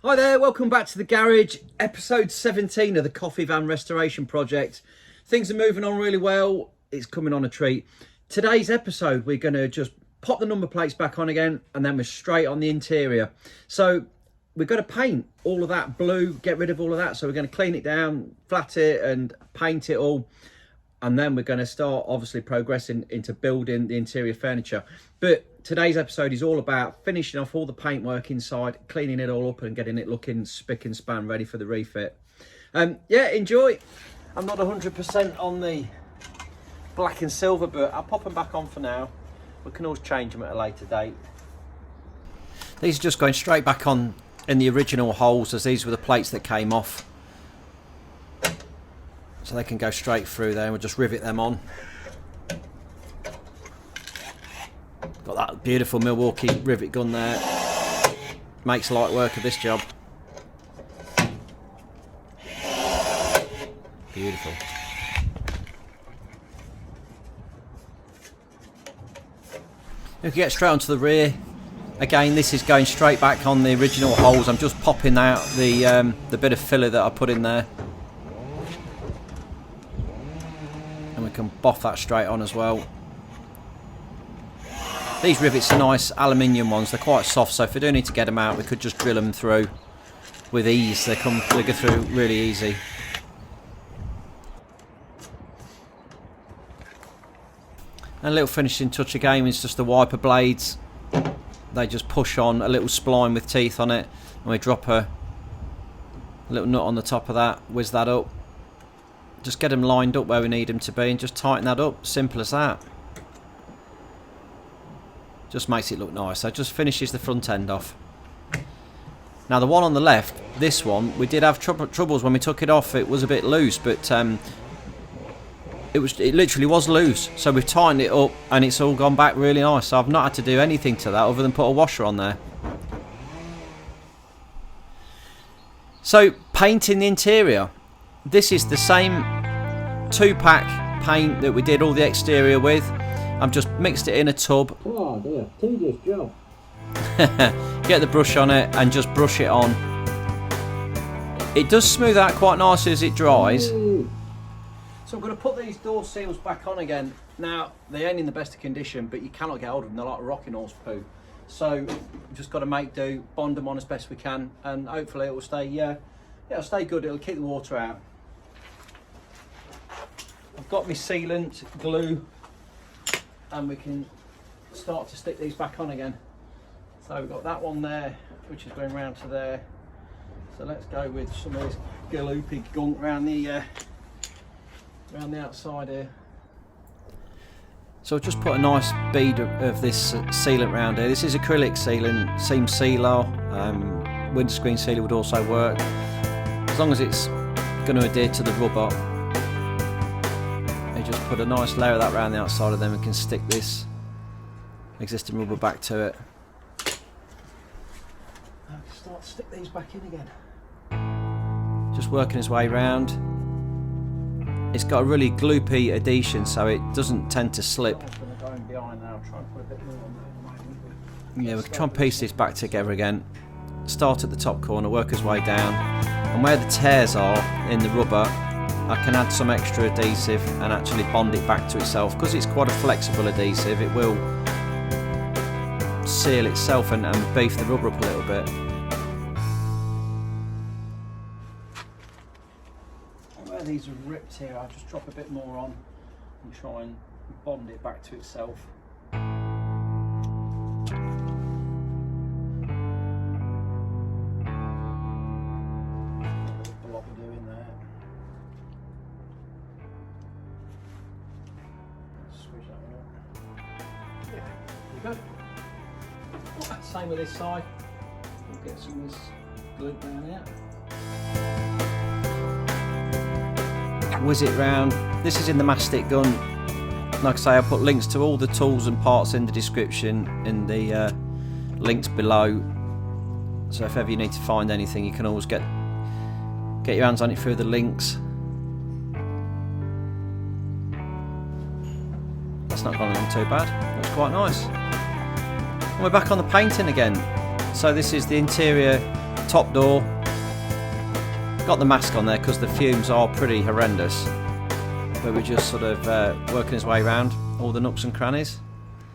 Hi there, welcome back to the garage, episode 17 of the coffee van restoration project. Things are moving on really well, it's coming on a treat. Today's episode, we're going to just pop the number plates back on again, and then we're straight on the interior. So we've got to paint all of that blue, get rid of all of that. So we're going to clean it down, flat it and paint it all. And then we're going to start obviously progressing into building the interior furniture. But today's episode is all about finishing off all the paintwork inside, cleaning it all up and getting it looking spick and span, ready for the refit. Yeah, enjoy. I'm not 100% on the black and silver, but I'll pop them back on for now. We can always change them at a later date. These are just going straight back on in the original holes, as these were the plates that came off. So they can go straight through there, and we'll just rivet them on. Got that beautiful Milwaukee rivet gun there. Makes light work of this job. Beautiful. We can get straight onto the rear. Again, this is going straight back on the original holes. I'm just popping out the bit of filler that I put in there. And we can boff that straight on as well. These rivets are nice aluminium ones. They're quite soft, so if we do need to get them out, we could just drill them through with ease. They go through really easy. And a little finishing touch again is just the wiper blades. They just push on a little spline with teeth on it, and we drop a little nut on the top of that, whiz that up. Just get them lined up where we need them to be and just tighten that up. Simple as that. Just makes it look nice. So it just finishes the front end off. Now the one on the left, this one, we did have troubles when we took it off. It was a bit loose, but it literally was loose. So we've tightened it up and it's all gone back really nice. So I've not had to do anything to that other than put a washer on there. So painting the interior. This is the same 2-pack paint that we did all the exterior with. I've just mixed it in a tub. Oh dear, tedious job. Get the brush on it and just brush it on. It does smooth out quite nicely as it dries. Ooh. So I'm going to put these door seals back on again. Now, they ain't in the best of condition, but you cannot get hold of them. They're like rocking horse poo. So we've just got to make do, bond them on as best we can, and hopefully it will stay, it'll stay good. It'll keep the water out. I've got my sealant, glue, and we can start to stick these back on again. So we've got that one there, which is going round to there. So let's go with some of this galoopy gunk around the outside here. So I've just put a nice bead of this sealant round here. This is acrylic sealant, seam sealer, windscreen sealer would also work. As long as it's going to adhere to the rubber. Just put a nice layer of that around the outside of them. We can stick this existing rubber back to it. Now we can start to stick these back in again. Just working his way round. It's got a really gloopy adhesion, so it doesn't tend to slip. Yeah, we can try and piece this back together again. Start at the top corner, work his way down, and where the tears are in the rubber, I can add some extra adhesive and actually bond it back to itself. Because it's quite a flexible adhesive, it will seal itself and beef the rubber up a little bit. Where these are ripped here, I'll just drop a bit more on and try and bond it back to itself. What we're doing there. Good. Same with this side. We'll get some of this glue down here. Whiz it round. This is in the mastic gun. Like I say, I'll put links to all the tools and parts in the description, in the links below. So if ever you need to find anything, you can always get your hands on it through the links. That's not gone along too bad. Looks quite nice. And we're back on the painting again. So this is the interior top door. Got the mask on there because the fumes are pretty horrendous. But we're just sort of working his way around all the nooks and crannies.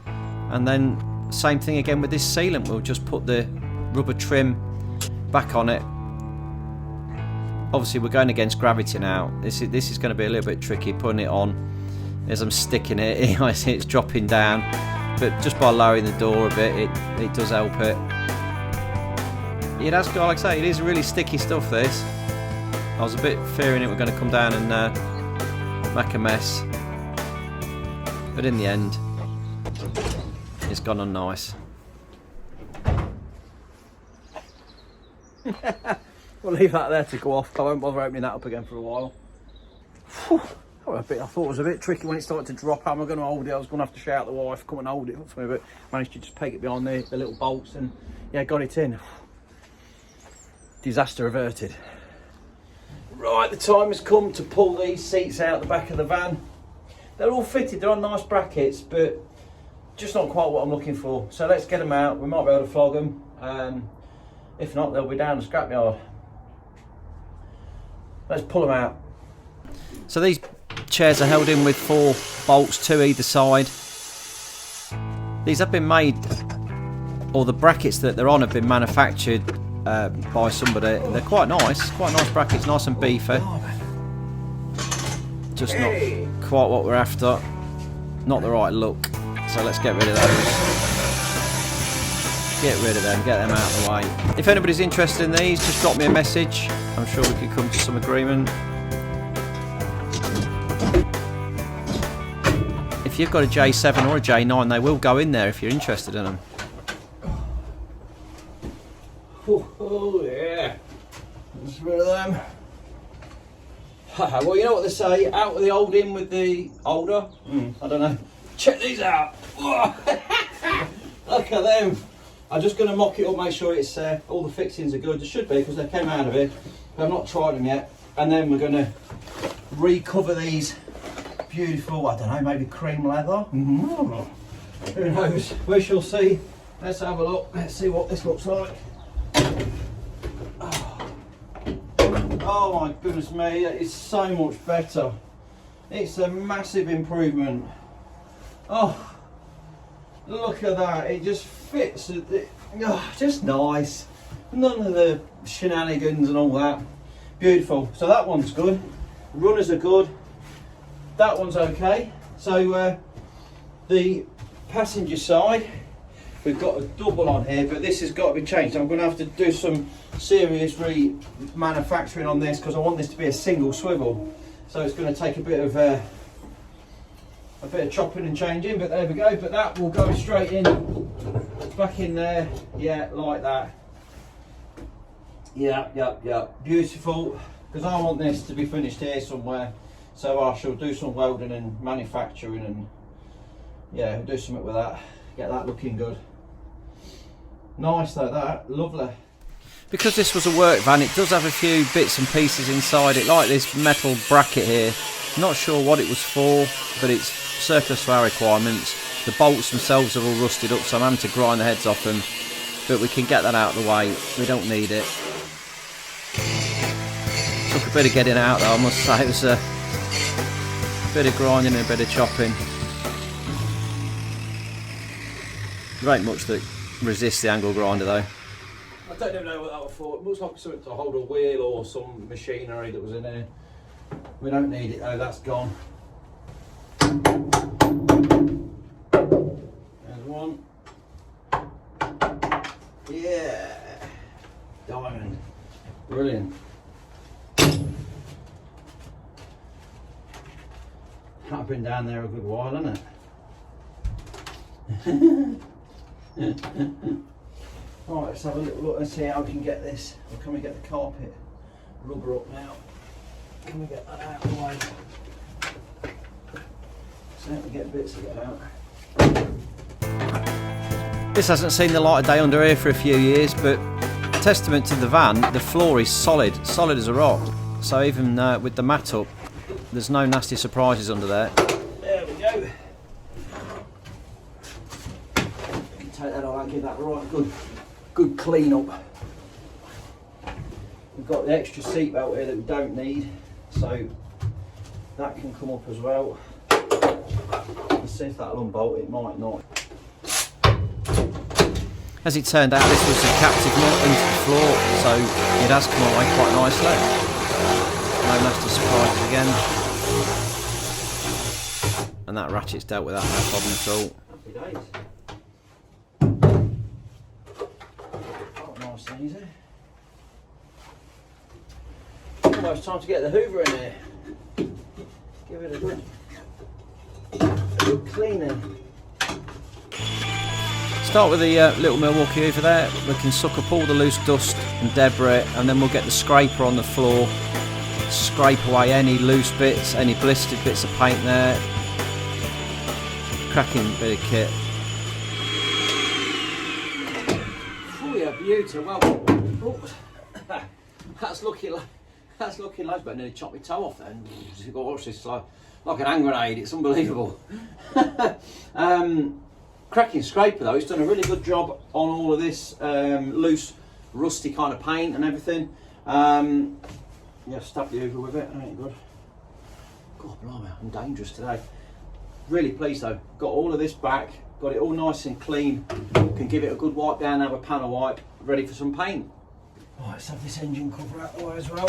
And then same thing again with this sealant. We'll just put the rubber trim back on it. Obviously we're going against gravity now. This is going to be a little bit tricky putting it on as I'm sticking it. I see it's dropping down, but just by lowering the door a bit, it does help it. It has got, like I say, it is really sticky stuff, this. I was a bit fearing it were going to come down and make a mess, but in the end it's gone on nice. We'll leave that there to go off. I won't bother opening that up again for a while. Whew. I thought it was a bit tricky when it started to drop. How am I going to hold it? I was going to have to shout at the wife, come and hold it for me, but managed to just peg it behind the little bolts and yeah, got it in. Disaster averted. Right, the time has come to pull these seats out the back of the van. They're all fitted, they're on nice brackets, but just not quite what I'm looking for. So let's get them out. We might be able to flog them. If not, they'll be down the scrapyard. Let's pull them out. So these chairs are held in with 4 bolts, 2 either side. These have been made, or the brackets that they're on have been manufactured by somebody. They're quite nice brackets, nice and beefy. Just not quite what we're after, not the right look. So let's get rid of those. Get rid of them, get them out of the way. If anybody's interested in these, just drop me a message. I'm sure we could come to some agreement. If you've got a J7 or a J9, they will go in there if you're interested in them. Oh yeah, get rid of them. Well, you know what they say, out with the old, in with the older. I don't know. Check these out. Look at them. I'm just going to mock it up, make sure it's all the fixings are good. They should be, because they came out of it. But I've not tried them yet. And then we're going to recover these beautiful, I don't know, maybe cream leather. Who knows? We shall see. Let's have a look. Let's see what this looks like. Oh my goodness me, that is so much better. It's a massive improvement. Oh, look at that. It just fits. Just nice. None of the shenanigans and all that. Beautiful. So that one's good. Runners are good. That one's okay. So the passenger side, we've got a double on here, but this has got to be changed. I'm going to have to do some serious remanufacturing on this because I want this to be a single swivel. So it's going to take a bit of chopping and changing, but there we go. But that will go straight in, back in there, yeah, like that. Yeah, beautiful. Because I want this to be finished here somewhere, so I shall do some welding and manufacturing, and yeah, do something with that. Get that looking good. Nice though, that, lovely. Because this was a work van, it does have a few bits and pieces inside it, like this metal bracket here. Not sure what it was for, but it's surplus to our requirements. The bolts themselves are all rusted up, so I'm having to grind the heads off them, but we can get that out of the way. We don't need it. Took a bit of getting out though, I must say. It was a bit of grinding and a bit of chopping. There ain't much that resists the angle grinder though. I don't even know what that was for. It looks like something to hold a wheel or some machinery that was in there. We don't need it though, that's gone. There's one. Yeah. Diamond. Brilliant. I've been down there a good while, hasn't it? Right, let's have a little look and see how we can get this. Or can we get the carpet rubber up now? Can we get that out of the way? Certainly get bits of it out. This hasn't seen the light of day under here for a few years, but testament to the van, the floor is solid as a rock. So even with the mat up, there's no nasty surprises under there. There we go. Take that out and give that right good clean up. got the extra seat belt here that we don't need, so that can come up as well. Let's see if that'll unbolt, it might not. As it turned out, this was a captive nut into the floor, so it has come away quite nicely. No nasty surprises again. And that ratchet's dealt with that, no problem at all. Happy days. Oh, nice and easy. Almost time to get the Hoover in here. Give it a good cleaning. Start with the little Milwaukee Hoover there. We can suck up all the loose dust and debris, and then we'll get the scraper on the floor, scrape away any loose bits, any blistered bits of paint there. Cracking bit of kit. Oh yeah, beauty. Well, oh, that's looking like but nearly chopped my toe off then. Gosh, it's like an hand grenade. It's unbelievable. Cracking scraper though. It's done a really good job on all of this loose, rusty kind of paint and everything. Yeah, stab the Hoover with it. Ain't good. God, blimey, I'm dangerous today. Really pleased though. Got all of this back. Got it all nice and clean. Can give it a good wipe down. Have a panel wipe. Ready for some paint. Right, let's have this engine cover out the way as well.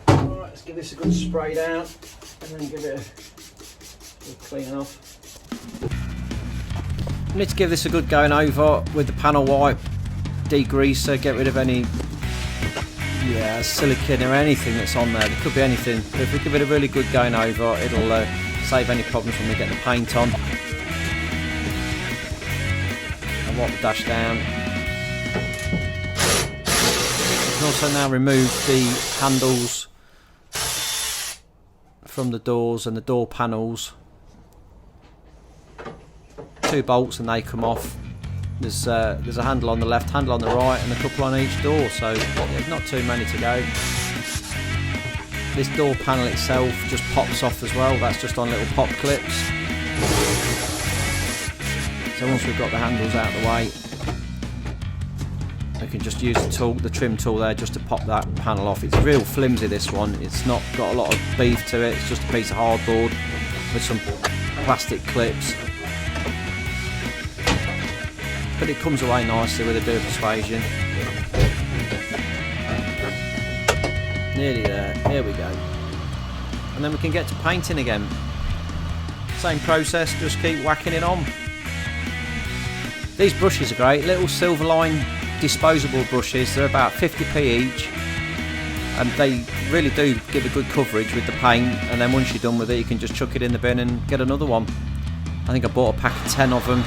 Alright, let's give this a good spray down and then give it a good clean off. I need to give this a good going over with the panel wipe, degreaser, get rid of any silicone or anything that's on there. There could be anything, but if we give it a really good going over, it'll save any problems when we get the paint on. And wipe the dash down. We can also now remove the handles from the doors and the door panels. 2 bolts and they come off. There's a handle on the left, handle on the right, and a couple on each door, so there's not too many to go. This door panel itself just pops off as well. That's just on little pop clips. So once we've got the handles out of the way, we can just use the trim tool there just to pop that panel off. It's real flimsy, this one. It's not got a lot of beef to it. It's just a piece of hardboard with some plastic clips. But it comes away nicely with a bit of persuasion. Nearly there. Here we go. And then we can get to painting again. Same process, just keep whacking it on. These brushes are great. Little Silverline disposable brushes. They're about 50p each. And they really do give a good coverage with the paint. And then once you're done with it, you can just chuck it in the bin and get another one. I think I bought a pack of 10 of them.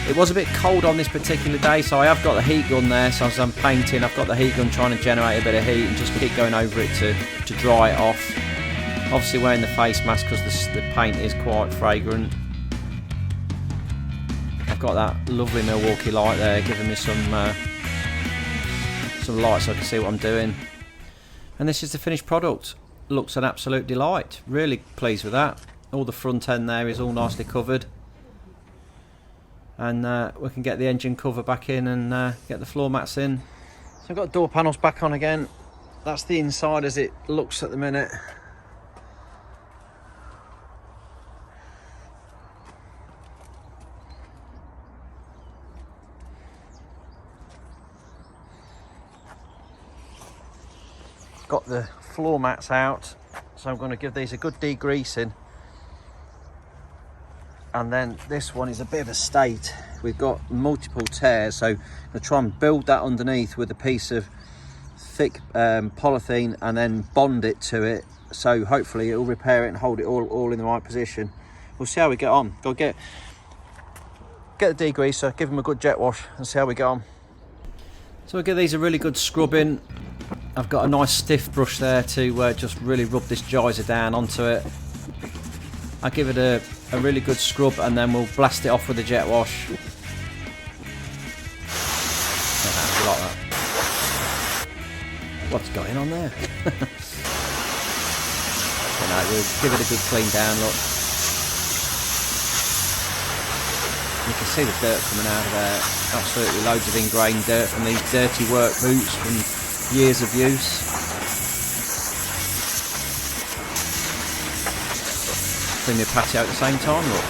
It was a bit cold on this particular day, so I have got the heat gun there. So as I'm painting, I've got the heat gun trying to generate a bit of heat and just keep going over it to dry it off. Obviously wearing the face mask because the paint is quite fragrant. I've got that lovely Milwaukee light there giving me some light so I can see what I'm doing. And this is the finished product. Looks an absolute delight. Really pleased with that. All the front end there is all nicely covered. And we can get the engine cover back in and get the floor mats in. So I've got door panels back on again. That's the inside as it looks at the minute. Got the floor mats out, so I'm going to give these a good degreasing. And then this one is a bit of a state. We've got multiple tears, so I'm going to try and build that underneath with a piece of thick polythene and then bond it to it, so hopefully it'll repair it and hold it all in the right position. We'll see how we get on. Go get the degreaser, give them a good jet wash and see how we get on. So we'll give these a really good scrubbing. I've got a nice stiff brush there to just really rub this geyser down onto it. I'll give it a really good scrub and then we'll blast it off with a jet wash. Like that. What's going on there? everything out. We'll give it a good clean down look. You can see the dirt coming out of there. Absolutely loads of ingrained dirt from these dirty work boots from years of use. Clean the patio at the same time, look.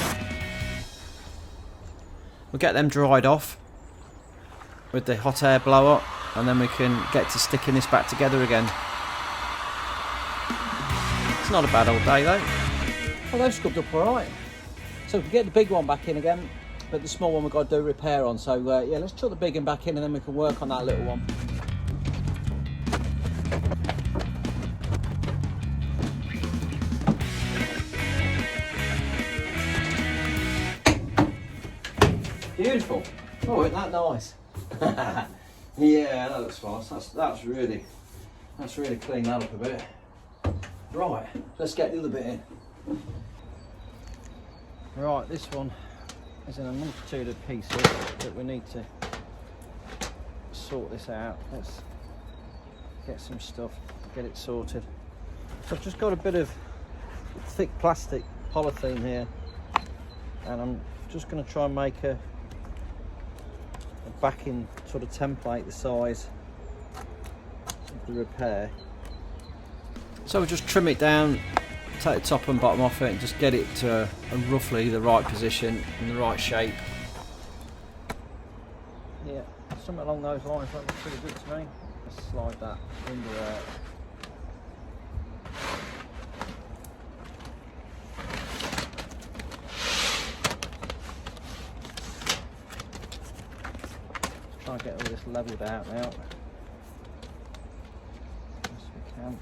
We'll get them dried off with the hot air blower, and then we can get to sticking this back together again. It's not a bad old day though. Well, they've scrubbed up alright. So we can get the big one back in again, but the small one we've got to do repair on. So yeah, let's chuck the big one back in and then we can work on that little one. Beautiful. Oh, isn't that nice? Yeah, that looks nice. That's really cleaned that up a bit. Right, let's get the other bit in. Right, this one is in a multitude of pieces that we need to sort this out. Let's get some stuff, get it sorted. So I've just got a bit of thick plastic polythene here, and I'm just going to try and make a backing sort of template the size of the repair. So we'll just trim it down, take the top and bottom off it and just get it to a roughly the right position and the right shape. Yeah, something along those lines looks pretty good to me. Let's slide that under there. Try and get all this levelled out now. Yes, we can.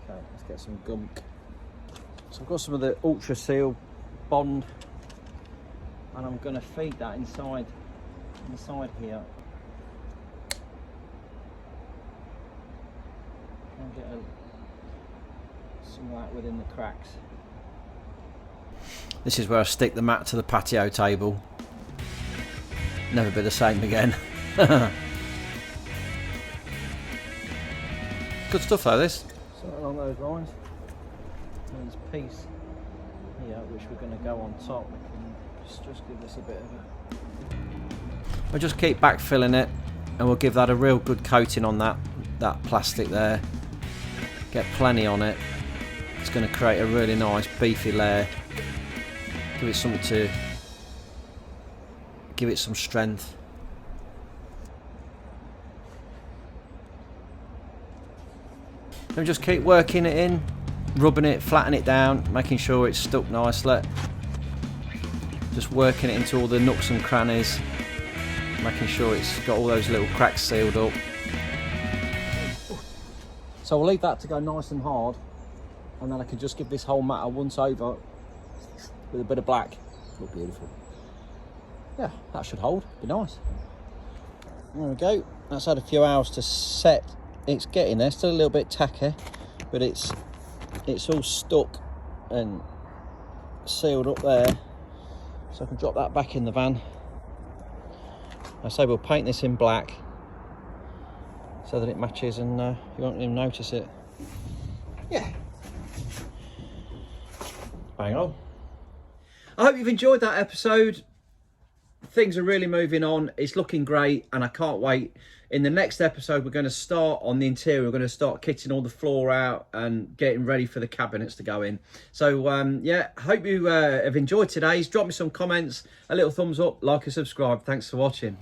Okay, let's get some gunk. So I've got some of the Ultra Seal Bond, and I'm going to feed that inside here. And get some of that within the cracks. This is where I stick the mat to the patio table. Never be the same again. Good stuff though, this. Something along those lines. And there's a piece here which we're going to go on top. We can just give this a bit of a... We'll just keep backfilling it, and we'll give that a real good coating on that plastic there. Get plenty on it. It's going to create a really nice beefy layer. Give it something to give it some strength. Then just keep working it in, rubbing it, flattening it down, making sure it's stuck nicely. Just working it into all the nooks and crannies, making sure it's got all those little cracks sealed up. So we'll leave that to go nice and hard, and then I can just give this whole mat a once over with a bit of black. Look beautiful. Yeah, that should hold. Be nice. There we go. That's had a few hours to set. It's getting there. Still a little bit tacky, but it's all stuck and sealed up there. So I can drop that back in the van. I say we'll paint this in black so that it matches, and you won't even notice it. Yeah. Bang on. I hope you've enjoyed that episode. Things are really moving on. It's looking great, and I can't wait. In the next episode, we're going to start on the interior. We're going to start kitting all the floor out and getting ready for the cabinets to go in. So, yeah, hope you have enjoyed today's. Drop me some comments, a little thumbs up, like and subscribe. Thanks for watching.